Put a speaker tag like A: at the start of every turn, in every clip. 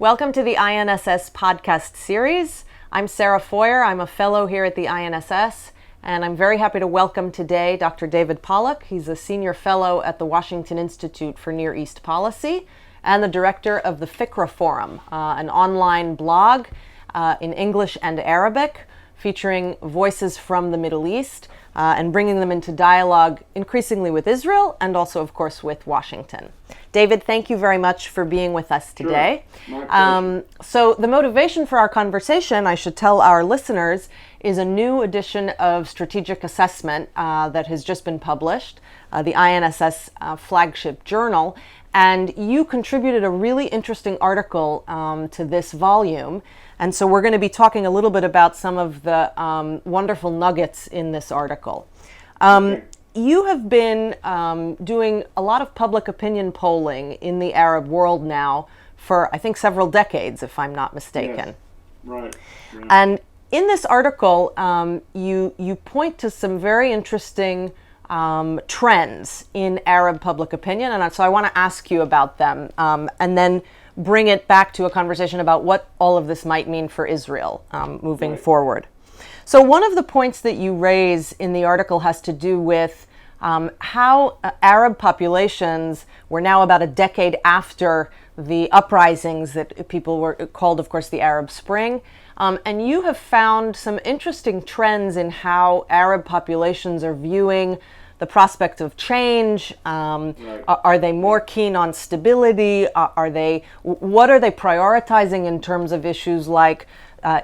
A: Welcome to the INSS podcast series. I'm Sarah Feuer. I'm a fellow here at the INSS, and I'm very happy to welcome today Dr. David Pollock. He's a senior fellow at the Washington Institute for Near East Policy and the director of the Fikra Forum, an online blog in English and Arabic featuring voices from the Middle East and bringing them into dialogue increasingly with Israel and also, of course, with Washington. David, thank you very much for being with us today.
B: Sure.
A: So the motivation for our conversation, I should tell our listeners, is a new edition of Strategic Assessment that has just been published, the INSS flagship journal. And you contributed a really interesting article to this volume. And so we're going to be talking a little bit about some of the wonderful nuggets in this article.
B: Okay.
A: You have been doing a lot of public opinion polling in the Arab world now for, I think, several decades, if I'm not mistaken.
B: Yes. Right.
A: And in this article, you point to some very interesting trends in Arab public opinion. And so I want to ask you about them and then bring it back to a conversation about what all of this might mean for Israel moving forward. So one of the points that you raise in the article has to do with how Arab populations were now about a decade after the uprisings that people were called, of course, the Arab Spring. And you have found some interesting trends in how Arab populations are viewing the prospect of change. Are they more keen on stability? What are they prioritizing in terms of issues like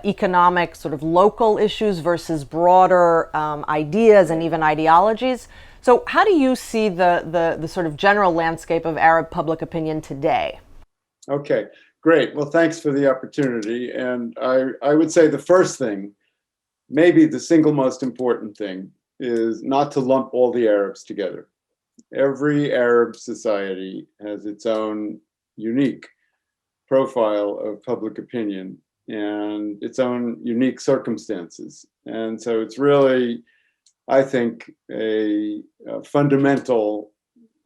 A: economic, sort of local issues versus broader ideas and even ideologies? So how do you see the sort of general landscape of Arab public opinion today?
B: Okay, great. Well, thanks for the opportunity. And I would say the first thing, maybe the single most important thing, is not to lump all the Arabs together. Every Arab society has its own unique profile of public opinion and its own unique circumstances. And so it's really, I think, a fundamental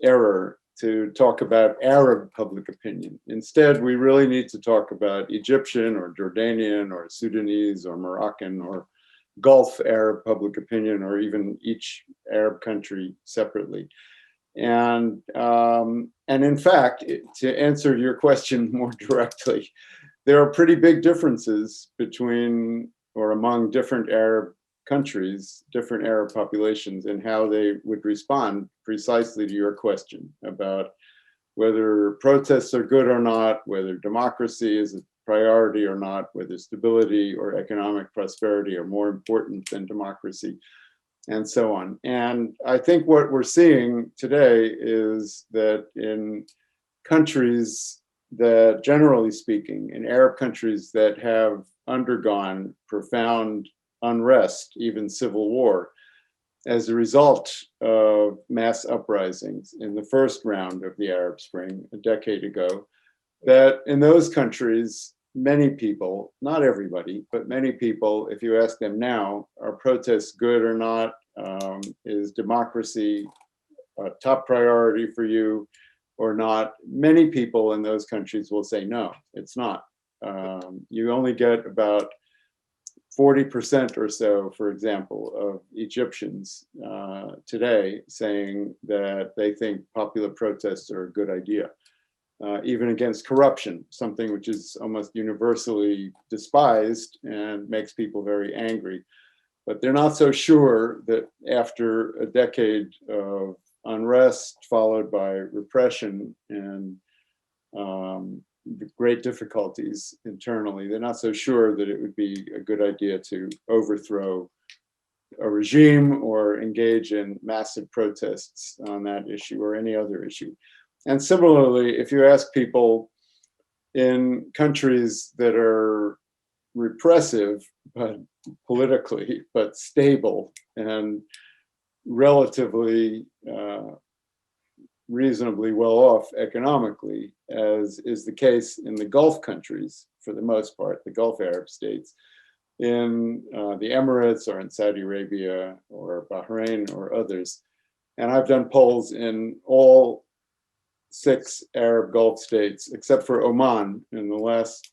B: error to talk about Arab public opinion. Instead, we really need to talk about Egyptian or Jordanian or Sudanese or Moroccan or Gulf Arab public opinion, or even each Arab country separately. And in fact, to answer your question more directly, there are pretty big differences between or among different Arab countries, different Arab populations, and how they would respond precisely to your question about whether protests are good or not, whether democracy is a priority or not, whether stability or economic prosperity are more important than democracy, and so on. And I think what we're seeing today is that in countries that, generally speaking, in Arab countries that have undergone profound unrest, even civil war, as a result of mass uprisings in the first round of the Arab Spring a decade ago, that in those countries, many people, not everybody, but many people, if you ask them now, are protests good or not? Is democracy a top priority for you or not? Many people in those countries will say, no, it's not. You only get about 40% or so, for example, of Egyptians today saying that they think popular protests are a good idea. Even against corruption, something which is almost universally despised and makes people very angry. But they're not so sure that after a decade of unrest followed by repression and great difficulties internally, they're not so sure that it would be a good idea to overthrow a regime or engage in massive protests on that issue or any other issue. And similarly, if you ask people in countries that are repressive, but politically, but stable and relatively reasonably well off economically, as is the case in the Gulf countries, for the most part, the Gulf Arab states, in the Emirates or in Saudi Arabia or Bahrain or others. And I've done polls in all 6 Arab Gulf states, except for Oman in the last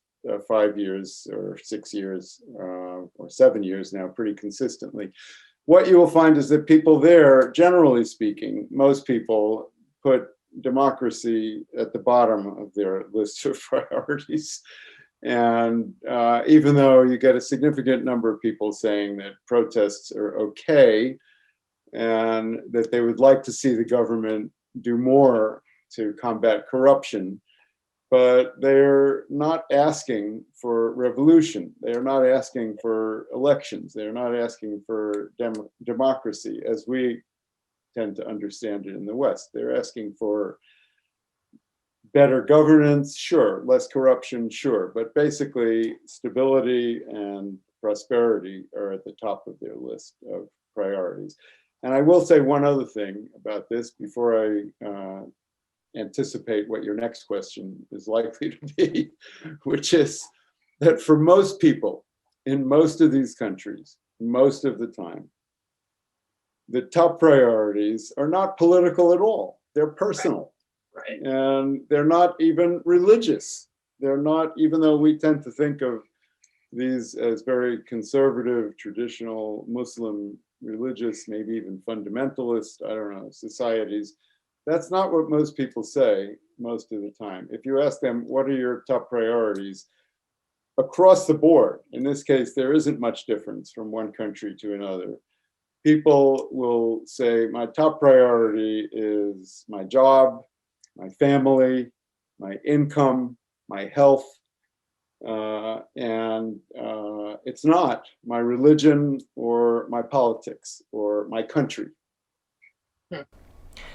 B: 5 years or 6 years or 7 years now, pretty consistently. What you will find is that people there, generally speaking, most people put democracy at the bottom of their list of priorities. And even though you get a significant number of people saying that protests are okay and that they would like to see the government do more to combat corruption, but they're not asking for revolution. They're not asking for elections. They're not asking for democracy as we tend to understand it in the West. They're asking for better governance, sure, less corruption, sure, but basically stability and prosperity are at the top of their list of priorities. And I will say one other thing about this before I anticipate what your next question is likely to be, which is that for most people in most of these countries, most of the time, the top priorities are not political at all. They're personal.
C: Right.
B: And they're not even religious. They're not, even though we tend to think of these as very conservative, traditional Muslim, religious, maybe even fundamentalist, I don't know, societies. That's not what most people say most of the time. If you ask them, what are your top priorities? Across the board, in this case, there isn't much difference from one country to another. People will say, my top priority is my job, my family, my income, my health, and it's not my religion or my politics or my country.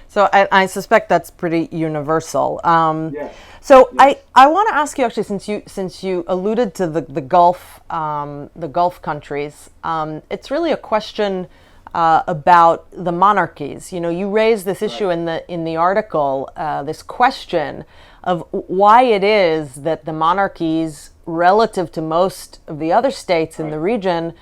A: So I suspect that's pretty universal.
B: Yes.
A: So yes. I want to ask you actually, since you alluded to the Gulf countries, it's really a question about the monarchies. You know, you raise this issue in the article, this question of why it is that the monarchies, relative to most of the other states in the region,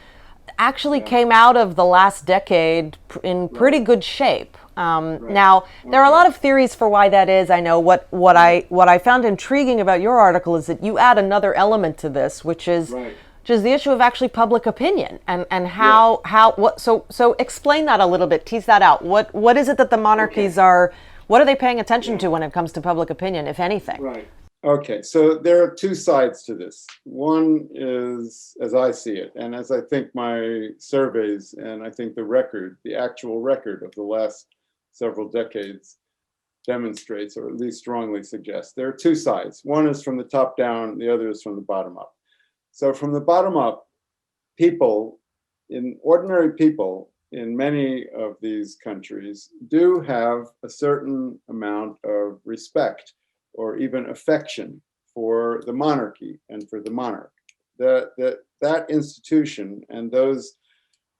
A: actually came out of the last decade in pretty good shape. Now, there are a lot of theories for why that is. I know what I found intriguing about your article is that you add another element to this, which is the issue of actually public opinion and how so explain that a little bit, tease that out. What is it that the monarchies are? What are they paying attention to when it comes to public opinion, if anything?
B: Right. Okay, so there are two sides to this. One is, as I see it, and as I think my surveys and I think the actual record of the last several decades demonstrates, or at least strongly suggests, there are two sides. One is from the top down, the other is from the bottom up. So from the bottom up, ordinary people in many of these countries do have a certain amount of respect or even affection for the monarchy and for the monarch. That institution and those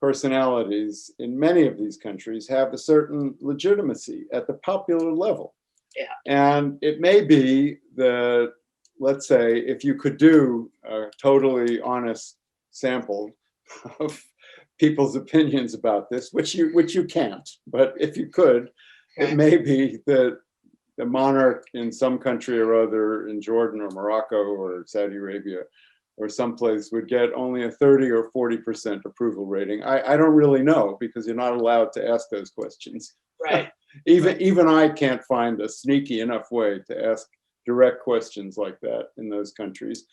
B: personalities in many of these countries have a certain legitimacy at the popular level.
C: Yeah.
B: And it may be that, let's say, if you could do a totally honest sample of people's opinions about this, which you can't, but if you could, it may be that the monarch in some country or other, in Jordan or Morocco or Saudi Arabia or someplace, would get only a 30 or 40% approval rating. I don't really know, because you're not allowed to ask those questions.
C: Right.
B: Even I can't find a sneaky enough way to ask direct questions like that in those countries.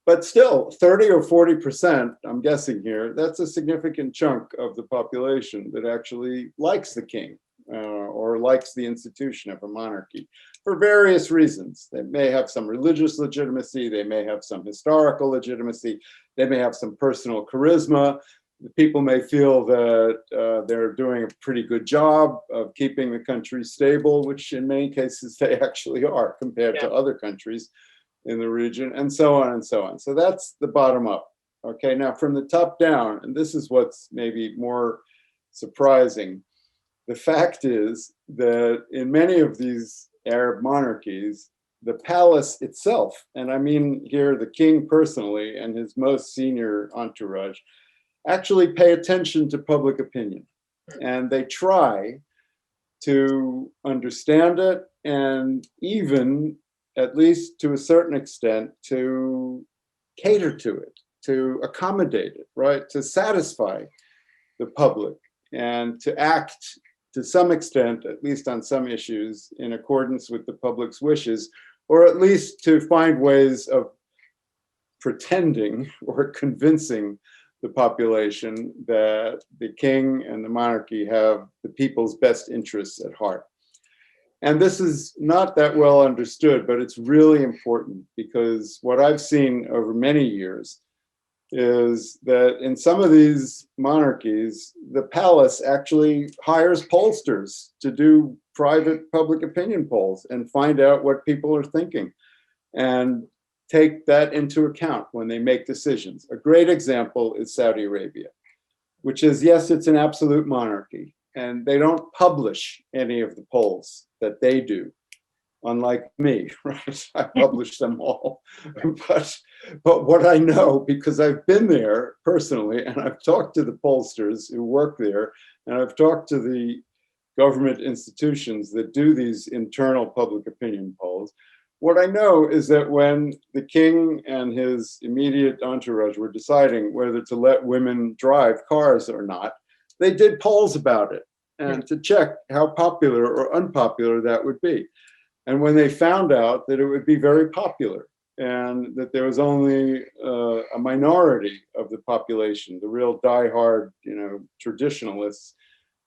B: But still, 30 or 40%, I'm guessing here, that's a significant chunk of the population that actually likes the king or likes the institution of a monarchy for various reasons. They may have some religious legitimacy, they may have some historical legitimacy, they may have some personal charisma. The people may feel that they're doing a pretty good job of keeping the country stable, which in many cases they actually are compared to other countries in the region, and so on and so on. So that's the bottom up. Okay, now from the top down, and this is what's maybe more surprising, the fact is that in many of these Arab monarchies, the palace itself, and I mean here the king personally and his most senior entourage, actually pay attention to public opinion. And they try to understand it and even, at least to a certain extent, to cater to it, to accommodate it, right? To satisfy the public and to act to some extent, at least on some issues, in accordance with the public's wishes, or at least to find ways of pretending or convincing the population that the king and the monarchy have the people's best interests at heart. And this is not that well understood, but it's really important, because what I've seen over many years is that in some of these monarchies, the palace actually hires pollsters to do private public opinion polls and find out what people are thinking and take that into account when they make decisions. A great example is Saudi Arabia, which is, yes, it's an absolute monarchy, and they don't publish any of the polls that they do, unlike me, right? I publish them all. But what I know, because I've been there personally, and I've talked to the pollsters who work there, and I've talked to the government institutions that do these internal public opinion polls, what I know is that when the king and his immediate entourage were deciding whether to let women drive cars or not, they did polls about it and to check how popular or unpopular that would be. And when they found out that it would be very popular and that there was only a minority of the population, the real diehard, traditionalists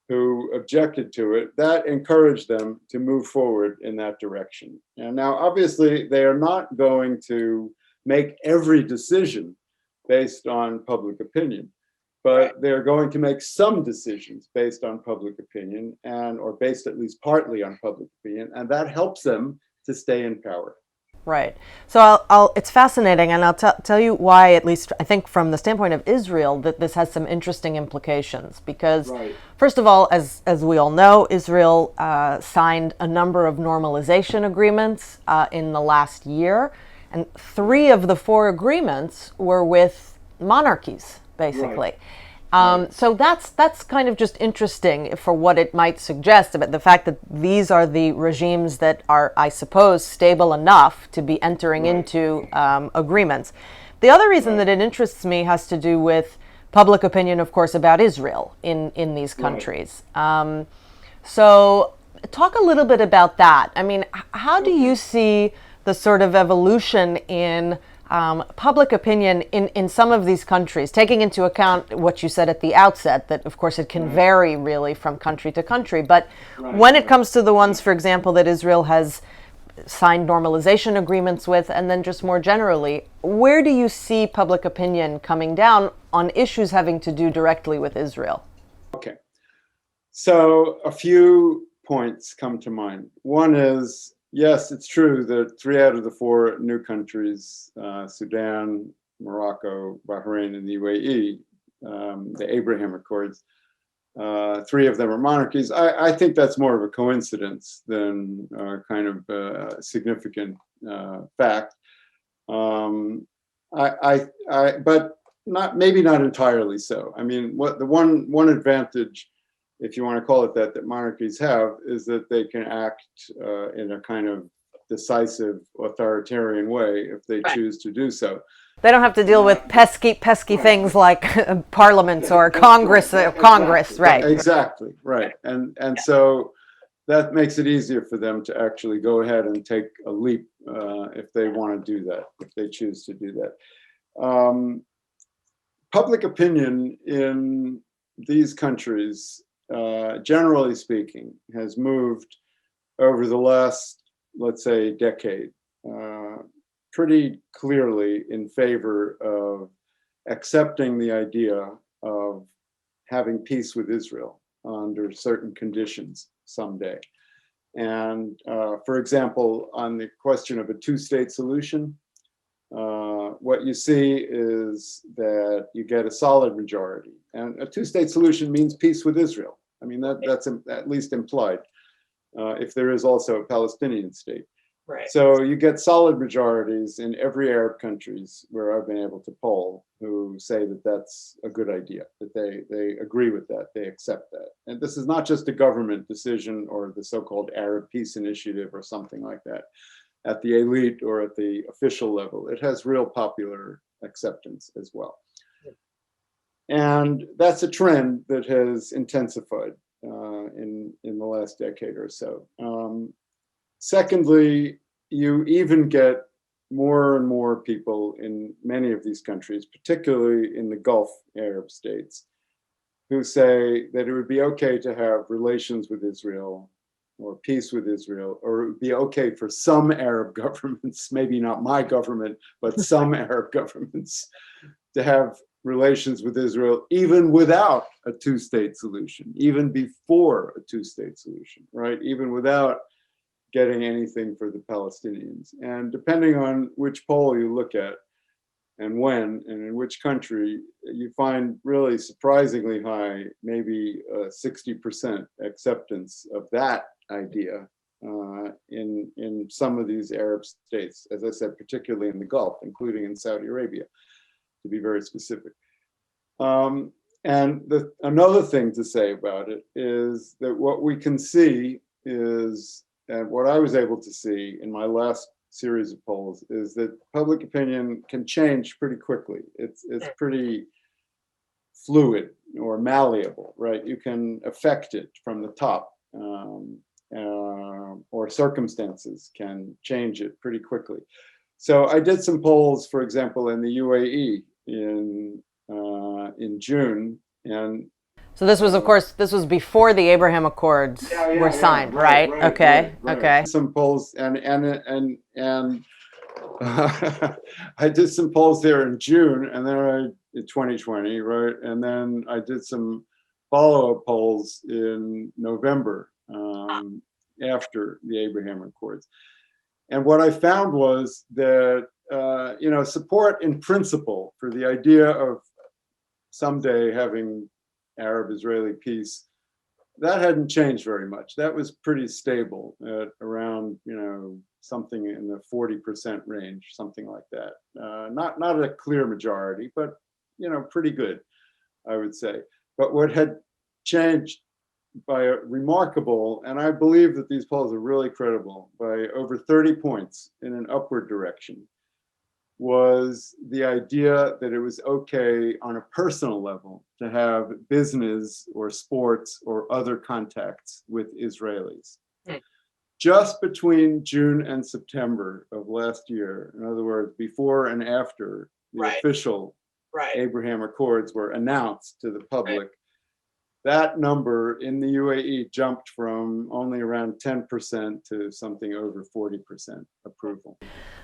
B: who objected to it, that encouraged them to move forward in that direction. And now, obviously, they are not going to make every decision based on public opinion, but they're going to make some decisions based on public opinion or based at least partly on public opinion, and that helps them to stay in power.
A: Right. So it's fascinating, and I'll tell you why, at least I think from the standpoint of Israel, that this has some interesting implications. Because, first of all, as we all know, Israel signed a number of normalization agreements in the last year, and 3 of the 4 agreements were with monarchies, basically. So that's kind of just interesting for what it might suggest about the fact that these are the regimes that are, I suppose, stable enough to be entering into agreements. The other reason that it interests me has to do with public opinion, of course, about Israel in these countries. So talk a little bit about that. I mean, how do you see the sort of evolution in public opinion in some of these countries, taking into account what you said at the outset, that of course it can vary really from country to country, but when it comes to the ones, for example, that Israel has signed normalization agreements with, and then just more generally, where do you see public opinion coming down on issues having to do directly with Israel?
B: Okay, so a few points come to mind. One is, yes, it's true that 3 out of the 4 new countries, Sudan, Morocco, Bahrain, and the UAE, the Abraham Accords, 3 of them are monarchies. I think that's more of a coincidence than kind of a significant fact. But maybe not entirely so. I mean, what the one advantage, if you want to call it that monarchies have, is that they can act in a kind of decisive authoritarian way if they choose to do so.
A: They don't have to deal with pesky things like parliaments or Congress, right?
B: Exactly, right. And so that makes it easier for them to actually go ahead and take a leap if they want to do that, if they choose to do that. Public opinion in these countries, generally speaking, has moved over the last, let's say, decade, pretty clearly in favor of accepting the idea of having peace with Israel under certain conditions someday. And for example, on the question of a 2-state solution, what you see is that you get a solid majority. And a 2-state solution means peace with Israel. I mean, that's at least implied, if there is also a Palestinian state.
C: Right.
B: So you get solid majorities in every Arab countries where I've been able to poll who say that that's a good idea, that they agree with that, they accept that. And this is not just a government decision or the so-called Arab Peace Initiative or something like that at the elite or at the official level. It has real popular acceptance as well. And that's a trend that has intensified in the last decade or so. Secondly, you even get more and more people in many of these countries, particularly in the Gulf Arab states, who say that it would be okay to have relations with Israel or peace with Israel, or it would be okay for some Arab governments, maybe not my government, but some Arab governments, to have relations with Israel, even without a two-state solution, even before a two-state solution, right? Even without getting anything for the Palestinians. And depending on which poll you look at and when and in which country, you find really surprisingly high, maybe 60% acceptance of that idea in some of these Arab states, as I said, particularly in the Gulf, including in Saudi Arabia, to be very specific. And another thing to say about it is that what we can see is, and what I was able to see in my last series of polls, is that public opinion can change pretty quickly. It's pretty fluid or malleable, right? You can affect it from the top, or circumstances can change it pretty quickly. So I did some polls, for example, in the UAE in June, and
A: so this was, of course, this was before the Abraham Accords were signed, right? Okay.
B: Some polls, and I did some polls there in June, and then in 2020, right? And then I did some follow-up polls in November after the Abraham Accords. And what I found was that support in principle for the idea of someday having Arab-Israeli peace, that hadn't changed very much. That was pretty stable at around, something in the 40% range, something like that. Not a clear majority, but, pretty good, I would say. But what had changed by a remarkable, and I believe that these polls are really credible, by over 30 points in an upward direction, was the idea that it was okay on a personal level to have business or sports or other contacts with Israelis. Just between June and September of last year, in other words, before and after the official Abraham Accords were announced to the public, that number in the UAE jumped from only around 10% to something over 40% approval.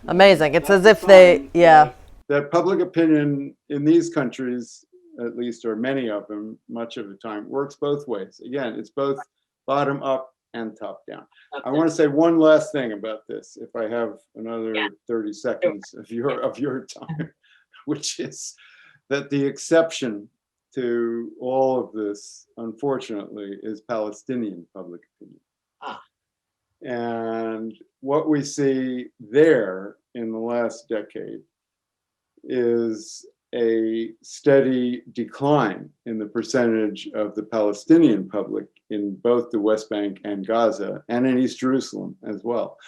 A: Amazing. It's as if they,
B: That public opinion in these countries, at least, or many of them, much of the time, works both ways. Again, it's both bottom up and top down. I want to say one last thing about this, if I have another 30 seconds of your time, which is that the exception to all of this, unfortunately, is Palestinian public opinion. And what we see there in the last decade is a steady decline in the percentage of the Palestinian public in both the West Bank and Gaza, and in East Jerusalem as well,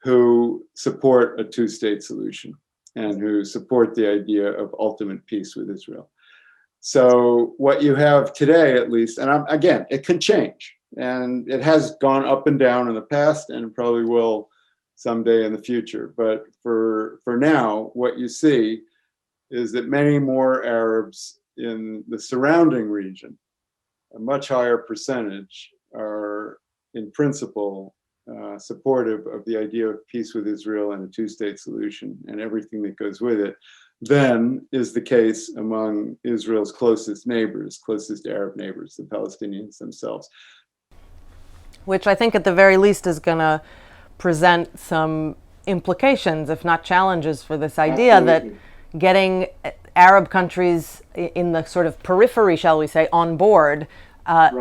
B: who support a two-state solution and who support the idea of ultimate peace with Israel. So what you have today, at least, and again, it can change, and it has gone up and down in the past, and it probably will someday in the future. But for now, what you see is that many more Arabs in the surrounding region, a much higher percentage, are in principle supportive of the idea of peace with Israel and a two-state solution and everything that goes with it, than is the case among Israel's closest neighbors, closest Arab neighbors, the Palestinians themselves.
A: Which I think at the very least is going to present some implications, if not challenges, for this idea that getting Arab countries in the sort of periphery, shall we say, on board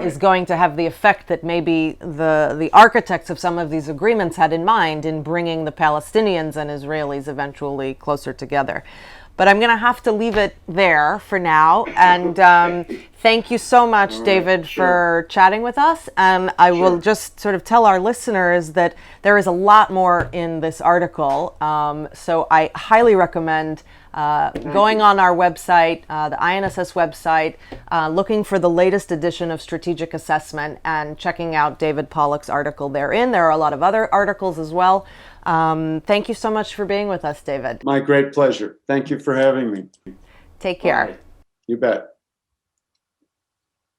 A: is going to have the effect that maybe the architects of some of these agreements had in mind in bringing the Palestinians and Israelis eventually closer together. But I'm going to have to leave it there for now. And thank you so much, David, for chatting with us. And I will just sort of tell our listeners that there is a lot more in this article. So I highly recommend going on our website, the INSS website, looking for the latest edition of Strategic Assessment and checking out David Pollock's article therein. There are a lot of other articles as well. Thank you so much for being with us, David.
B: My great pleasure. Thank you for having me.
A: Take care.
B: Bye. You bet.